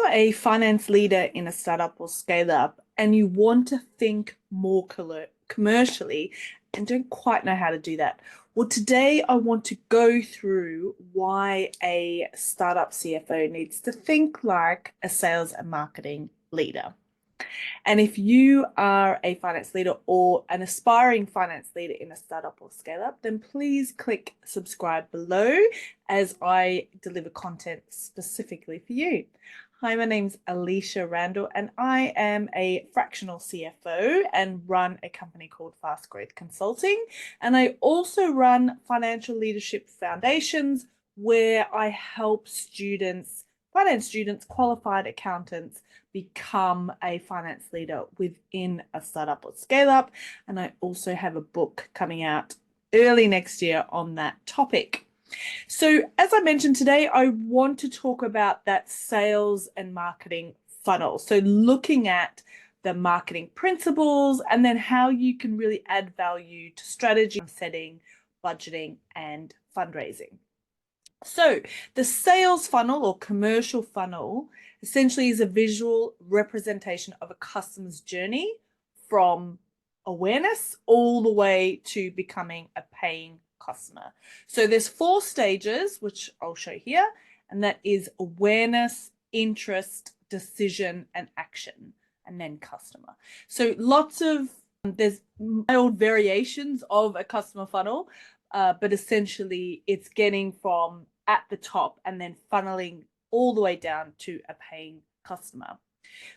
you're a finance leader in a startup or scale up and you want to think more commercially and don't quite know how to do that, well, today I want to go through why a startup CFO needs to think like a sales and marketing leader. And if you are a finance leader or an aspiring finance leader in a startup or scale up, then please click subscribe below as I deliver content specifically for you. Hi, my name's Alysha Randall, and I am a fractional CFO and run a company called Fast Growth Consulting. And I also run Financial Leadership Foundations, where I help students, finance students, qualified accountants, become a finance leader within a startup or scale up. And I also have a book coming out early next year on that topic. So as I mentioned today, I want to talk about that sales and marketing funnel. So looking at the marketing principles and then how you can really add value to strategy setting, budgeting, and fundraising. So the sales funnel or commercial funnel essentially is a visual representation of a customer's journey from awareness all the way to becoming a paying customer. So there's 4 stages, which I'll show here, and that is awareness, interest, decision, and action, and then customer. So there's mild variations of a customer funnel, but essentially it's getting from at the top and then funneling all the way down to a paying customer.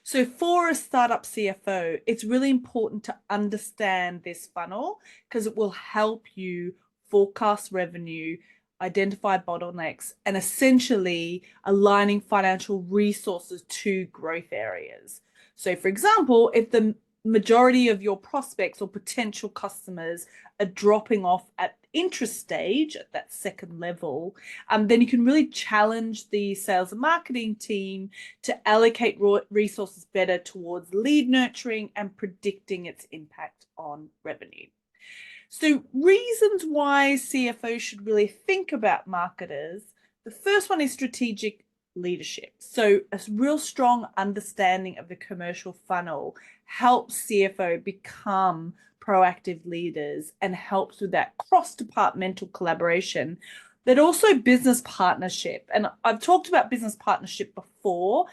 So for a startup CFO, it's really important to understand this funnel because it will help you forecast revenue, identify bottlenecks, and essentially aligning financial resources to growth areas. So for example, if the majority of your prospects or potential customers are dropping off at interest stage at that second level, then you can really challenge the sales and marketing team to allocate resources better towards lead nurturing and predicting its impact on revenue. So reasons why CFOs should really think about marketers. The first one is strategic leadership. So a real strong understanding of the commercial funnel helps CFO become proactive leaders and helps with that cross-departmental collaboration, but also business partnership. And I've talked about business partnership before.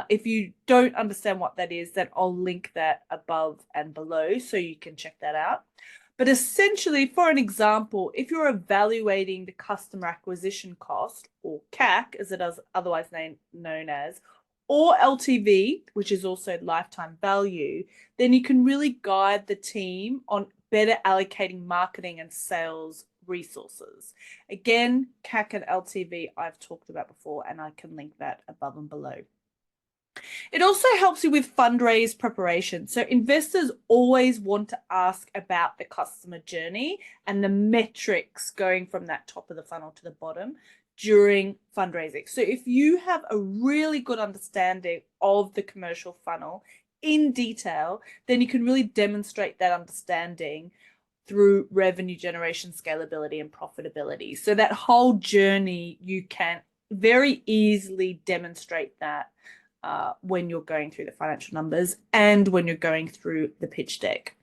If you don't understand what that is, then I'll link that above and below so you can check that out. But essentially, for an example, if you're evaluating the customer acquisition cost, or CAC, as it is otherwise known as, or LTV, which is also lifetime value, then you can really guide the team on better allocating marketing and sales resources. Again, CAC and LTV I've talked about before, and I can link that above and below. It also helps you with fundraise preparation. So investors always want to ask about the customer journey and the metrics going from that top of the funnel to the bottom during fundraising. So if you have a really good understanding of the commercial funnel in detail, then you can really demonstrate that understanding through revenue generation, scalability, and profitability. So that whole journey, you can very easily demonstrate that when you're going through the financial numbers and when you're going through the pitch deck.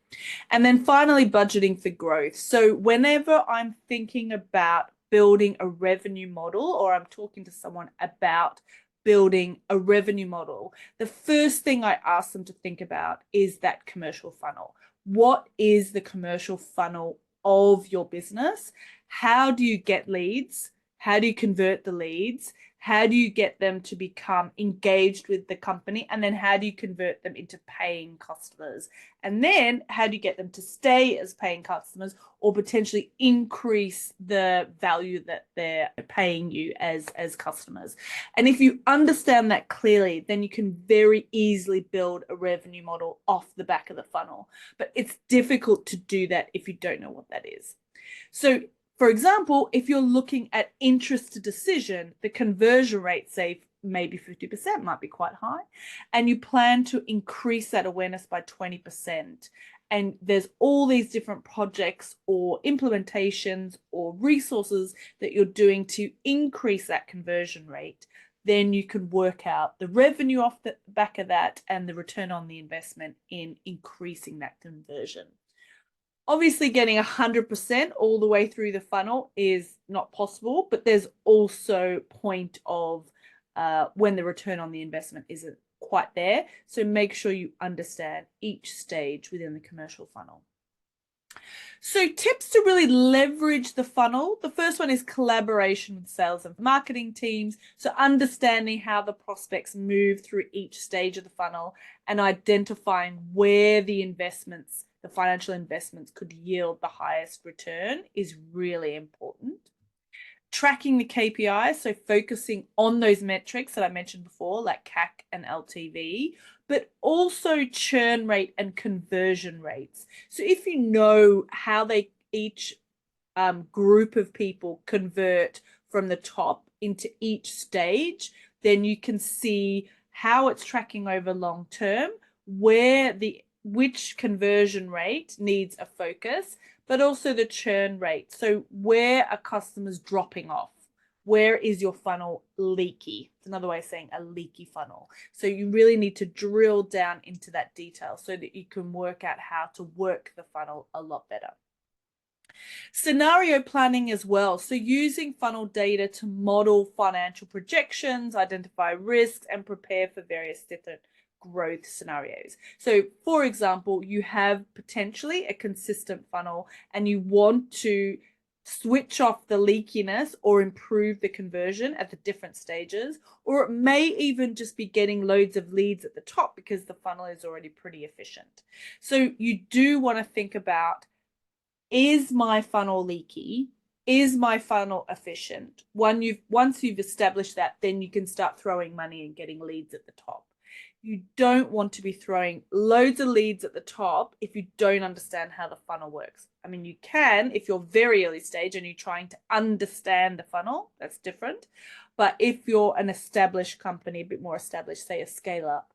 And then finally, budgeting for growth. So whenever I'm thinking about building a revenue model or I'm talking to someone about building a revenue model, the first thing I ask them to think about is that commercial funnel. What is the commercial funnel of your business? How do you get leads? How do you convert the leads? How do you get them to become engaged with the company? And then how do you convert them into paying customers? And then how do you get them to stay as paying customers or potentially increase the value that they're paying you as customers? And if you understand that clearly, then you can very easily build a revenue model off the back of the funnel. But it's difficult to do that if you don't know what that is. So for example, if you're looking at interest to decision, the conversion rate, say maybe 50%, might be quite high, and you plan to increase that awareness by 20%. And there's all these different projects or implementations or resources that you're doing to increase that conversion rate, then you can work out the revenue off the back of that and the return on the investment in increasing that conversion. Obviously, getting 100% all the way through the funnel is not possible, but there's also point of when the return on the investment isn't quite there. So make sure you understand each stage within the commercial funnel. So tips to really leverage the funnel. The first one is collaboration with sales and marketing teams. So understanding how the prospects move through each stage of the funnel and identifying where the investments, the financial investments, could yield the highest return is really important. Tracking the KPIs, so focusing on those metrics that I mentioned before, like CAC and LTV, but also churn rate and conversion rates. So if you know how each group of people convert from the top into each stage, then you can see how it's tracking over long term, which conversion rate needs a focus, but also the churn rate. So where are customers dropping off? Where is your funnel leaky? It's another way of saying a leaky funnel. So you really need to drill down into that detail so that you can work out how to work the funnel a lot better. Scenario planning as well. So using funnel data to model financial projections, identify risks, and prepare for various different growth scenarios. So for example, you have potentially a consistent funnel and you want to switch off the leakiness or improve the conversion at the different stages, or it may even just be getting loads of leads at the top because the funnel is already pretty efficient. So you do want to think about, is my funnel leaky? Is my funnel efficient? Once you've established that, then you can start throwing money and getting leads at the top. You don't want to be throwing loads of leads at the top if you don't understand how the funnel works. I mean, you can if you're very early stage and you're trying to understand the funnel, that's different. But if you're an established company, a bit more established, say a scale up,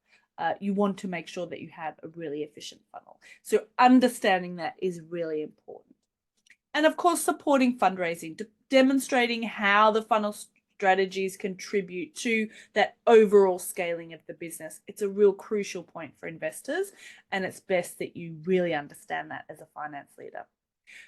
you want to make sure that you have a really efficient funnel. So understanding that is really important. And of course, supporting fundraising, demonstrating how the funnel strategies contribute to that overall scaling of the business. It's a real crucial point for investors, and it's best that you really understand that as a finance leader.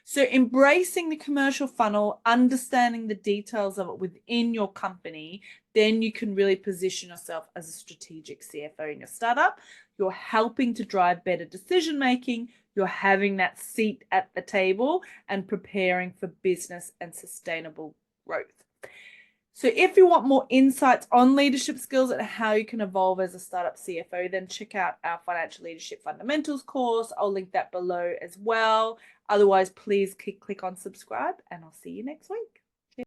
So embracing the commercial funnel, understanding the details of it within your company, then you can really position yourself as a strategic CFO in your startup. You're helping to drive better decision making. You're having that seat at the table and preparing for business and sustainable growth. So if you want more insights on leadership skills and how you can evolve as a startup CFO, then check out our Financial Leadership Fundamentals course. I'll link that below as well. Otherwise, please click on subscribe and I'll see you next week.